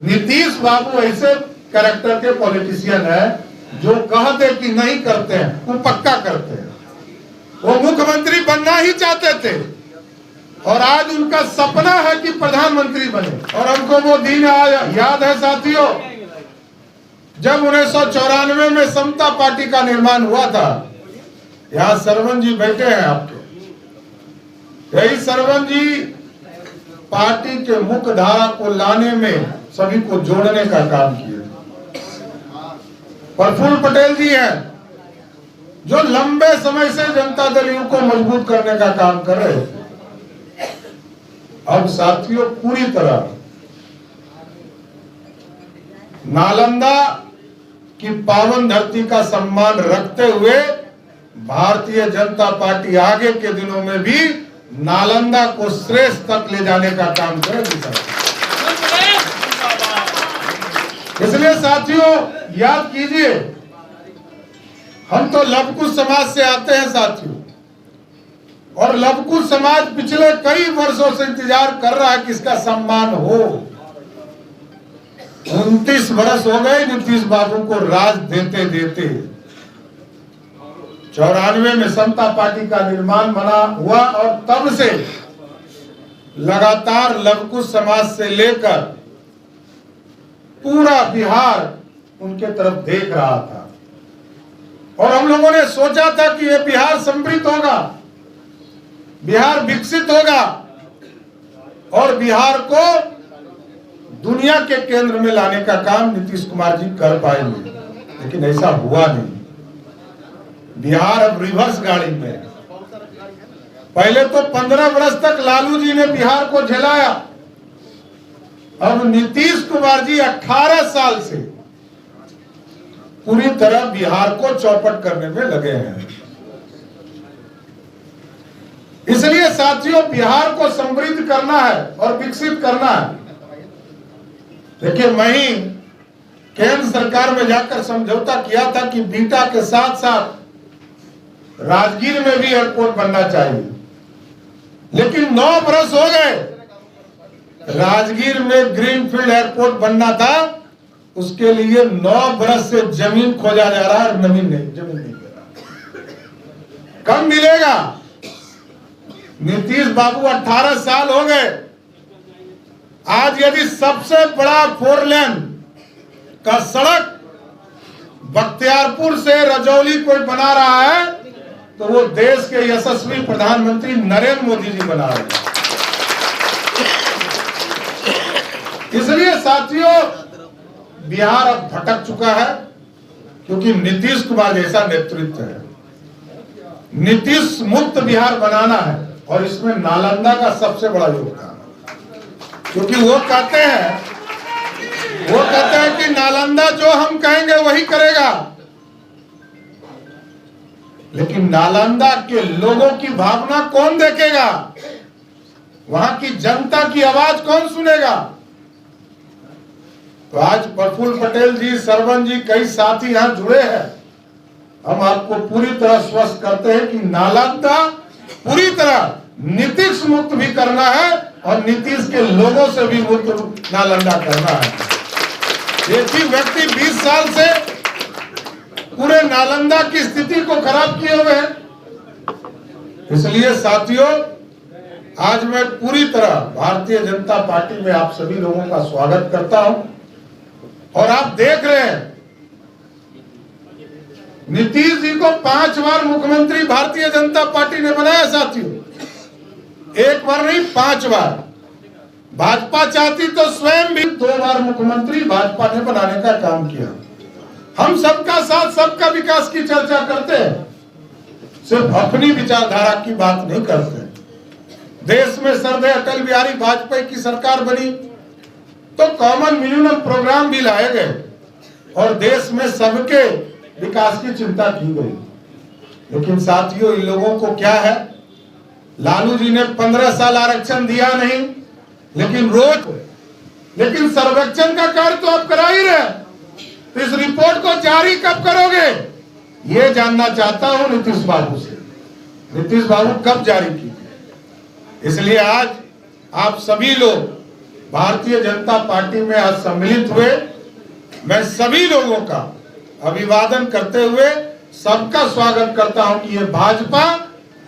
नीतीश बाबू ऐसे कैरेक्टर के पॉलिटिशियन है जो कहते कि नहीं करते हैं वो पक्का करते हैं। वो मुख्यमंत्री बनना ही चाहते थे और आज उनका सपना है कि प्रधानमंत्री बने। और हमको वो दिन याद है साथियों, जब 1994 में समता पार्टी का निर्माण हुआ था। यहाँ सरवन जी बैठे हैं आपके, यही सरवन जी पार्टी के मुख्य धारा को लाने में सभी को जोड़ने का काम किए। प्रफुल्ल पटेल जी हैं जो लंबे समय से जनता दल यू को मजबूत करने का काम कर रहे थे। अब साथियों पूरी तरह नालंदा की पावन धरती का सम्मान रखते हुए भारतीय जनता पार्टी आगे के दिनों में भी नालंदा को श्रेष्ठ तक ले जाने का काम करेगी। इसलिए साथियों याद कीजिए, हम तो लवकुश समाज से आते हैं साथियों, और लवकुश समाज पिछले कई वर्षों से इंतजार कर रहा है कि इसका सम्मान हो। 29 वर्ष हो गए नीतीश बाबू को राज देते देते। 94 में समता पार्टी का निर्माण बना हुआ और तब से लगातार लवकुश समाज से लेकर पूरा बिहार उनके तरफ देख रहा था और हम लोगों ने सोचा था कि ये बिहार समृद्ध होगा, बिहार विकसित होगा और बिहार को दुनिया के केंद्र में लाने का काम नीतीश कुमार जी कर पाएंगे, लेकिन ऐसा हुआ नहीं। बिहार अब रिवर्स गाड़ी में है। पहले तो 15 वर्ष तक लालू जी ने बिहार को झेलाया, अब नीतीश कुमार जी 18 साल से पूरी तरह बिहार को चौपट करने में लगे हैं। इसलिए साथियों बिहार को समृद्ध करना है और विकसित करना है। देखिए मैं ही केंद्र सरकार में जाकर समझौता किया था कि बीटा के साथ साथ राजगीर में भी एयरपोर्ट बनना चाहिए, लेकिन 9 वर्ष हो गए। राजगीर में ग्रीनफील्ड एयरपोर्ट बनना था, उसके लिए 9 वर्ष से जमीन खोजा जा रहा है, जमीन नहीं मिल रहा। कब मिलेगा? नीतीश बाबू 18 साल हो गए। आज यदि सबसे बड़ा 4 लेन का सड़क बख्तियारपुर से रजौली कोई बना रहा है तो वो देश के यशस्वी प्रधानमंत्री नरेंद्र मोदी जी बना रहे हैं। इसलिए साथियों बिहार अब भटक चुका है क्योंकि नीतीश कुमार जैसा नेतृत्व है। नीतीश मुक्त बिहार बनाना है और इसमें नालंदा का सबसे बड़ा योगदान है, क्योंकि वो कहते हैं कि नालंदा जो हम कहेंगे वही करेगा, लेकिन नालंदा के लोगों की भावना कौन देखेगा? वहां की जनता की आवाज कौन सुनेगा? तो आज प्रफुल्ल पटेल जी, सरवन जी, कई साथी यहाँ जुड़े हैं। हम आपको पूरी तरह स्वस्थ करते हैं कि नालंदा पूरी तरह नीतीश मुक्त भी करना है और नीतीश के लोगों से भी मुक्त नालंदा करना है। एक ही व्यक्ति 20 साल से पूरे नालंदा की स्थिति को खराब किए हुए हैं। इसलिए साथियों आज मैं पूरी तरह भारतीय जनता पार्टी में आप सभी लोगों का स्वागत करता हूं। और आप देख रहे हैं नीतीश जी को 5 बार मुख्यमंत्री भारतीय जनता पार्टी ने बनाया साथियों, 1 बार नहीं 5 बार। भाजपा चाहती तो स्वयं भी 2 बार मुख्यमंत्री भाजपा ने बनाने का काम किया। हम सबका साथ सबका विकास की चर्चा करते हैं, सिर्फ अपनी विचारधारा की बात नहीं करते। देश में श्रद्धेय अटल बिहारी वाजपेयी की सरकार बनी तो कॉमन मिनिमम प्रोग्राम भी लाए गए और देश में सबके विकास की चिंता की गई। लेकिन साथियों इन लोगों को क्या है, लालू जी ने 15 साल आरक्षण दिया नहीं, लेकिन सर्वेक्षण का कार्य तो आप करा ही रहे। तो इस रिपोर्ट को जारी कब करोगे, ये जानना चाहता हूं नीतीश बाबू से। नीतीश बाबू कब जारी कीजिए। इसलिए आज आप सभी लोग भारतीय जनता पार्टी में आज सम्मिलित हुए, मैं सभी लोगों का अभिवादन करते हुए सबका स्वागत करता हूं कि ये भाजपा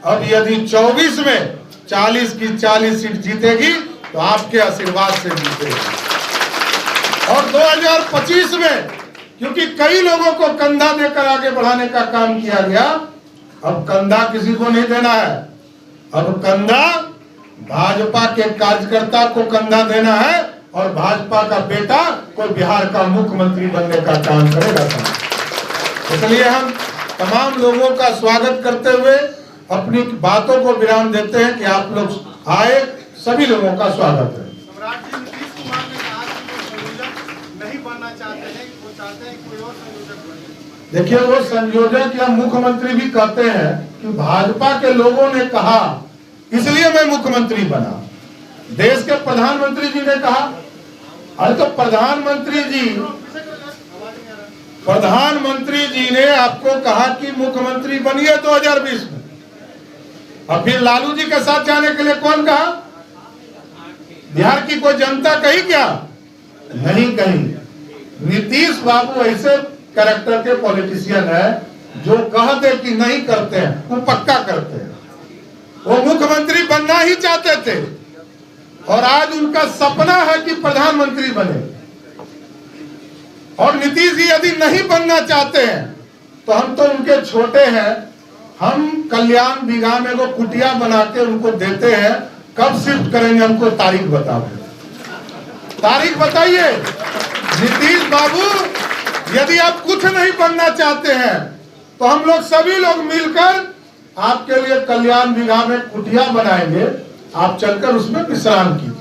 अब यदि 24 में 40 की 40 सीट जीतेगी तो आपके आशीर्वाद से जीतेगी। और 2025 में क्योंकि कई लोगों को कंधा देकर आगे बढ़ाने का काम किया गया, अब कंधा किसी को नहीं देना है, अब कंधा भाजपा के कार्यकर्ता को कंधा देना है और भाजपा का बेटा कोई बिहार का मुख्यमंत्री बनने का काम करेगा। इसलिए हम तमाम लोगों का स्वागत करते हुए अपनी बातों को विराम देते हैं कि आप लोग आए, सभी लोगों का स्वागत है। सम्राट जी, नीतीश कुमार ने कहा कि वो संयोजक नहीं बनना चाहते हैं, वो चाहते हैं कोई और संयोजक बने। देखिए, वो संयोजक या मुख्यमंत्री भी कहते हैं कि भाजपा के लोगों ने कहा इसलिए मैं मुख्यमंत्री बना। देश के प्रधानमंत्री जी ने कहा, अरे तो प्रधानमंत्री जी ने आपको कहा कि मुख्यमंत्री बनिए 2020 में, और फिर लालू जी के साथ जाने के लिए कौन कहा? बिहार की कोई जनता कही क्या? नहीं कही। नीतीश बाबू ऐसे कैरेक्टर के पॉलिटिशियन है जो कहते कि नहीं करते हैं वो पक्का करते हैं। वो मुख्यमंत्री बनना ही चाहते थे और आज उनका सपना है कि प्रधानमंत्री बने। और नीतीश जी यदि नहीं बनना चाहते हैं तो हम तो उनके छोटे हैं, हम कल्याण बिघा में वो कुटिया बना के उनको देते हैं। कब शिफ्ट करेंगे हमको तारीख बताओ, तारीख बताइए। नीतीश बाबू, यदि आप कुछ नहीं बनना चाहते हैं तो हम लोग सभी लोग मिलकर आपके लिए कल्याण बिघा में कुटिया बनाएंगे, आप चलकर उसमें विश्राम कीजिए।